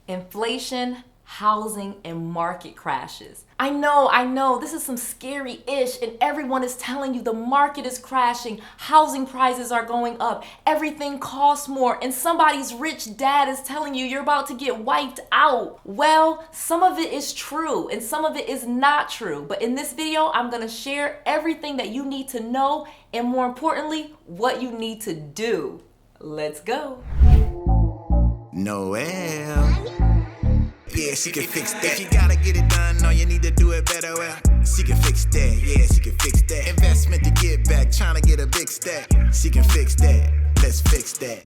Inflation, housing, and market crashes. I know, this is some scary-ish, and everyone is telling you the market is crashing, housing prices are going up, everything costs more, and somebody's rich dad is telling you you're about to get wiped out. Well, some of it is true, and some of it is not true, but in this video, I'm gonna share everything that you need to know, and more importantly, what you need to do. Let's go. Noel. Yeah, she can fix that. If you gotta get it done, no, you need to do it better. Well, she can fix that. Yeah, she can fix that. Investment to get back, trying to get a big stack. She can fix that. Let's fix that.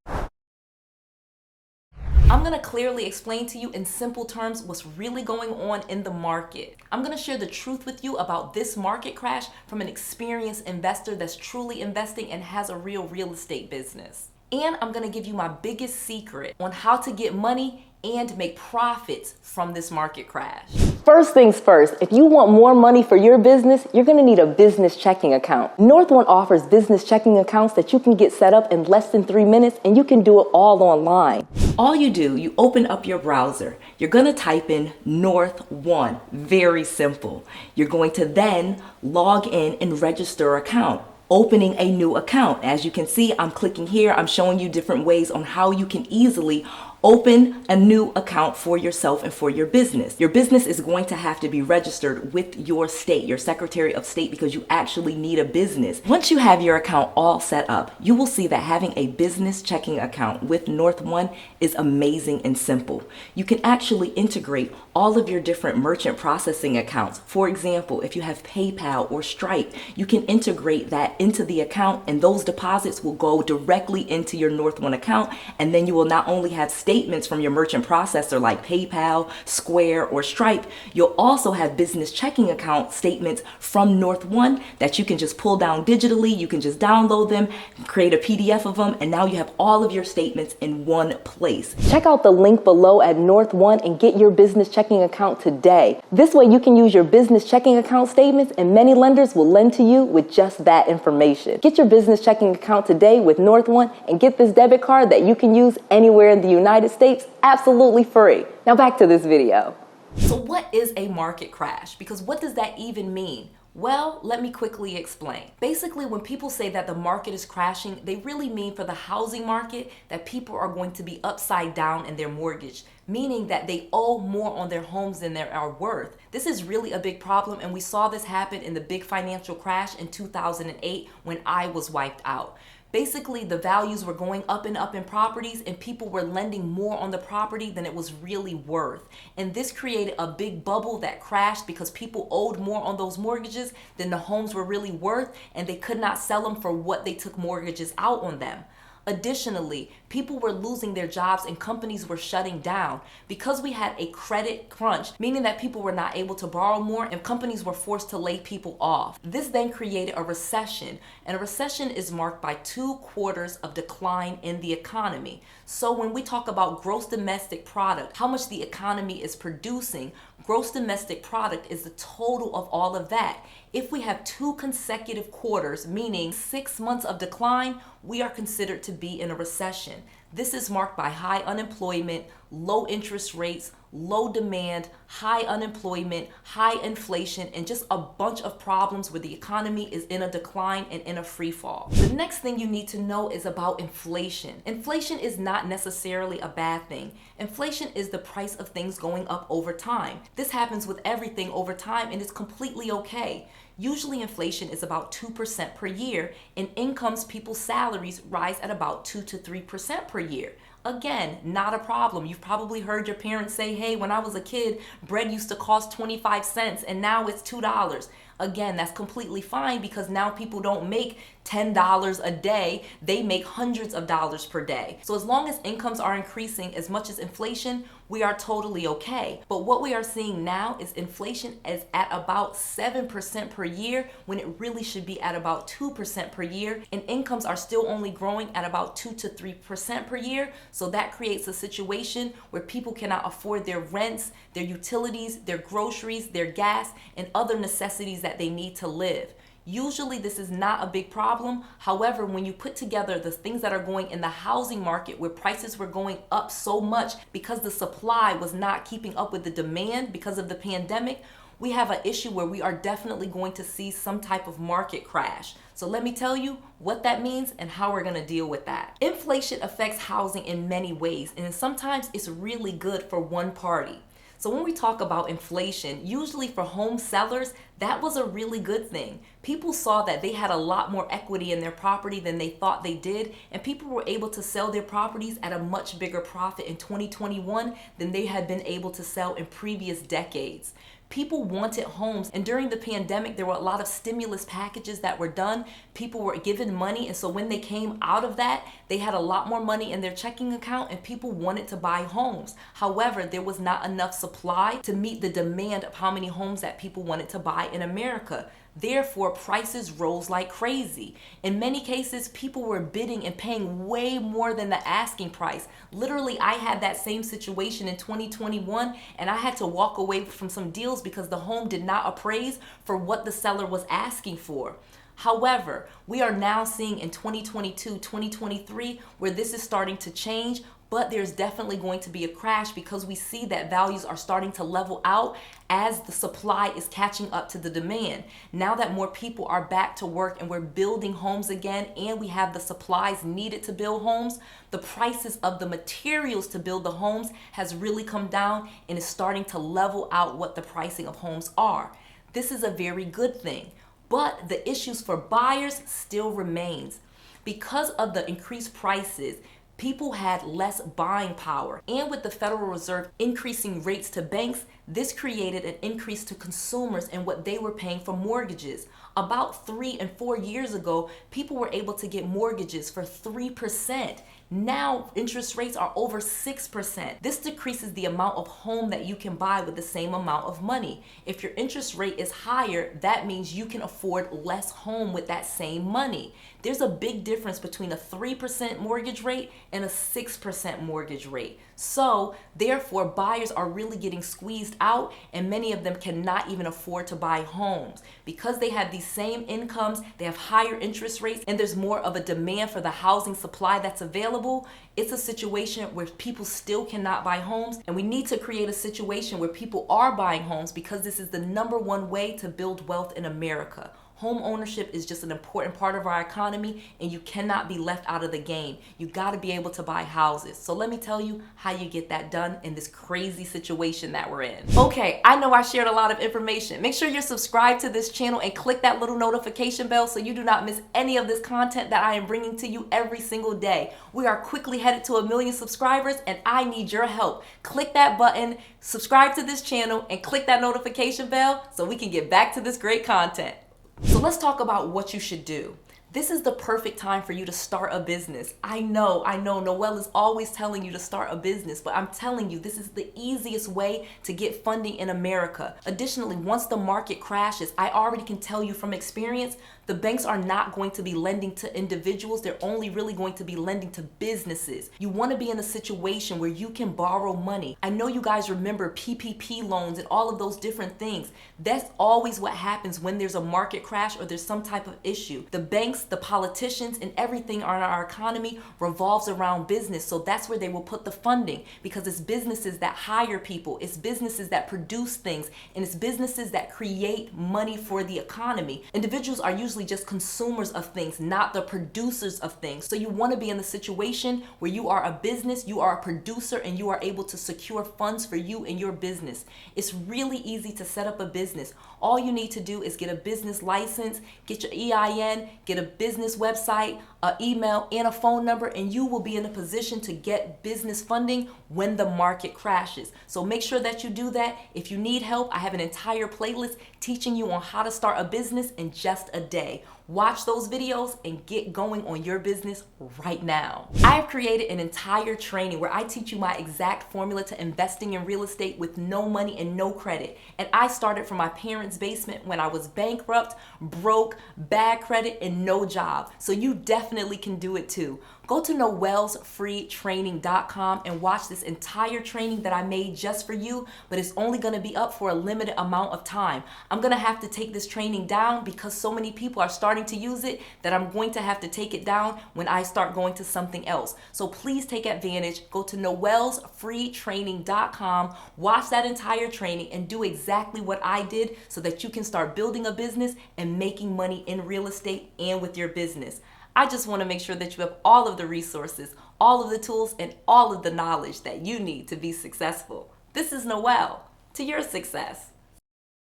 I'm gonna clearly explain to you in simple terms what's really going on in the market. I'm gonna share the truth with you about this market crash from an experienced investor that's truly investing and has a real estate business. And I'm gonna give you my biggest secret on how to get money and make profits from this market crash. First things first, if you want more money for your business, you're gonna need a business checking account. North One offers business checking accounts that you can get set up in less than 3 minutes, and you can do it all online. All you do, you open up your browser. You're gonna type in North One, very simple. You're going to then log in and register an account. Opening a new account. As you can see, I'm clicking here. I'm showing you different ways on how you can easily open a new account for yourself and for your business. Your business is going to have to be registered with your state, your Secretary of State, because you actually need a business. Once you have your account all set up, you will see that having a business checking account with North One is amazing and simple. You can actually integrate all of your different merchant processing accounts. For example, if you have PayPal or Stripe, you can integrate that into the account, and those deposits will go directly into your North One account, and then you will not only have statements from your merchant processor like PayPal, Square, or Stripe, you'll also have business checking account statements from North One that you can just pull down digitally. You can just download them, create a PDF of them, and now you have all of your statements in one place. Check out the link below at North One and get your business checking account today. This way you can use your business checking account statements, and many lenders will lend to you with just that information. Get your business checking account today with North One and get this debit card that you can use anywhere in the United States absolutely free. Now back to this video. So what is a market crash? Because what does that even mean? Well, let me quickly explain. Basically, when people say that the market is crashing, they really mean for the housing market that people are going to be upside down in their mortgage, meaning that they owe more on their homes than they are worth. This is really a big problem, and we saw this happen in the big financial crash in 2008 when I was wiped out. Basically, the values were going up and up in properties, and people were lending more on the property than it was really worth. And this created a big bubble that crashed because people owed more on those mortgages than the homes were really worth, and they could not sell them for what they took mortgages out on them. Additionally, people were losing their jobs and companies were shutting down because we had a credit crunch, meaning that people were not able to borrow more and companies were forced to lay people off. This then created a recession, and a recession is marked by 2 quarters of decline in the economy. So when we talk about gross domestic product, how much the economy is producing, gross domestic product is the total of all of that. If we have 2 consecutive quarters, meaning 6 months of decline, we are considered to be in a recession. This is marked by high unemployment, low interest rates, low demand, high unemployment, high inflation, and just a bunch of problems where the economy is in a decline and in a free fall. The next thing you need to know is about inflation. Inflation is not necessarily a bad thing. Inflation is the price of things going up over time. This happens with everything over time, and it's completely okay. Usually inflation is about 2% per year, and incomes, people's salaries rise at about 2 to 3% per year. Again, not a problem. You've probably heard your parents say, hey, when I was a kid, bread used to cost 25 cents and now it's $2. Again, that's completely fine because now people don't make $10 a day, they make hundreds of dollars per day. So as long as incomes are increasing as much as inflation, we are totally okay. But what we are seeing now is inflation is at about 7% per year when it really should be at about 2% per year, and incomes are still only growing at about 2 to 3% per year. So that creates a situation where people cannot afford their rents, their utilities, their groceries, their gas, and other necessities that they need to live. Usually this is not a big problem. However, when you put together the things that are going in the housing market where prices were going up so much because the supply was not keeping up with the demand because of the pandemic, we have an issue where we are definitely going to see some type of market crash. So let me tell you what that means and how we're gonna deal with that. Inflation affects housing in many ways, and sometimes it's really good for one party. So when we talk about inflation, usually for home sellers, that was a really good thing. People saw that they had a lot more equity in their property than they thought they did, and people were able to sell their properties at a much bigger profit in 2021 than they had been able to sell in previous decades. People wanted homes, and during the pandemic, there were a lot of stimulus packages that were done. People were given money, and so when they came out of that, they had a lot more money in their checking account, and people wanted to buy homes. However, there was not enough supply to meet the demand of how many homes that people wanted to buy in America. Therefore, prices rose like crazy. In many cases, people were bidding and paying way more than the asking price. Literally, I had that same situation in 2021, and I had to walk away from some deals because the home did not appraise for what the seller was asking for. However, we are now seeing in 2022, 2023, where this is starting to change, but there's definitely going to be a crash because we see that values are starting to level out as the supply is catching up to the demand. Now that more people are back to work and we're building homes again, and we have the supplies needed to build homes, the prices of the materials to build the homes has really come down and is starting to level out what the pricing of homes are. This is a very good thing, but the issues for buyers still remains. Because of the increased prices, people had less buying power. And with the Federal Reserve increasing rates to banks, this created an increase to consumers and what they were paying for mortgages. About 3 and 4 years ago, people were able to get mortgages for 3%. Now interest rates are over 6%. This decreases the amount of home that you can buy with the same amount of money. If your interest rate is higher, that means you can afford less home with that same money. There's a big difference between a 3% mortgage rate and a 6% mortgage rate. So therefore, buyers are really getting squeezed out, and many of them cannot even afford to buy homes. Because they have these same incomes, they have higher interest rates, and there's more of a demand for the housing supply that's available. It's a situation where people still cannot buy homes, and we need to create a situation where people are buying homes because this is the #1 way to build wealth in America. Home ownership is just an important part of our economy, and you cannot be left out of the game. You got to be able to buy houses. So let me tell you how you get that done in this crazy situation that we're in. Okay, I know I shared a lot of information. Make sure you're subscribed to this channel and click that little notification bell so you do not miss any of this content that I am bringing to you every single day. We are quickly headed to 1 million subscribers, and I need your help. Click that button, subscribe to this channel, and click that notification bell so we can get back to this great content. So let's talk about what you should do. This is the perfect time for you to start a business. I know, Noelle is always telling you to start a business, but I'm telling you, this is the easiest way to get funding in America. Additionally, once the market crashes, I already can tell you from experience, the banks are not going to be lending to individuals. They're only really going to be lending to businesses. You want to be in a situation where you can borrow money. I know you guys remember PPP loans and all of those different things. That's always what happens when there's a market crash or there's some type of issue. The banks, the politicians, and everything on our economy revolves around business. So that's where they will put the funding, because it's businesses that hire people, it's businesses that produce things, and it's businesses that create money for the economy. Individuals are usually just consumers of things, not the producers of things. So you want to be in the situation where you are a business, you are a producer, and you are able to secure funds for you and your business. It's really easy to set up a business. All you need to do is get a business license, get your EIN, get a business website, an email, and a phone number, and you will be in a position to get business funding when the market crashes. So make sure that you do that. If you need help, I have an entire playlist teaching you on how to start a business in just a day. Watch those videos and get going on your business right now. I have created an entire training where I teach you my exact formula to investing in real estate with no money and no credit. And I started from my parents' basement when I was bankrupt, broke, bad credit, and no job. So you definitely can do it too. Go to noellsfreetraining.com and watch this entire training that I made just for you, but it's only gonna be up for a limited amount of time. I'm gonna have to take this training down because so many people are starting to use it that I'm going to have to take it down when I start going to something else. So please take advantage. Go to noellsfreetraining.com, watch that entire training, and do exactly what I did so that you can start building a business and making money in real estate and with your business. I just want to make sure that you have all of the resources, all of the tools, and all of the knowledge that you need to be successful. This is Noelle, to your success.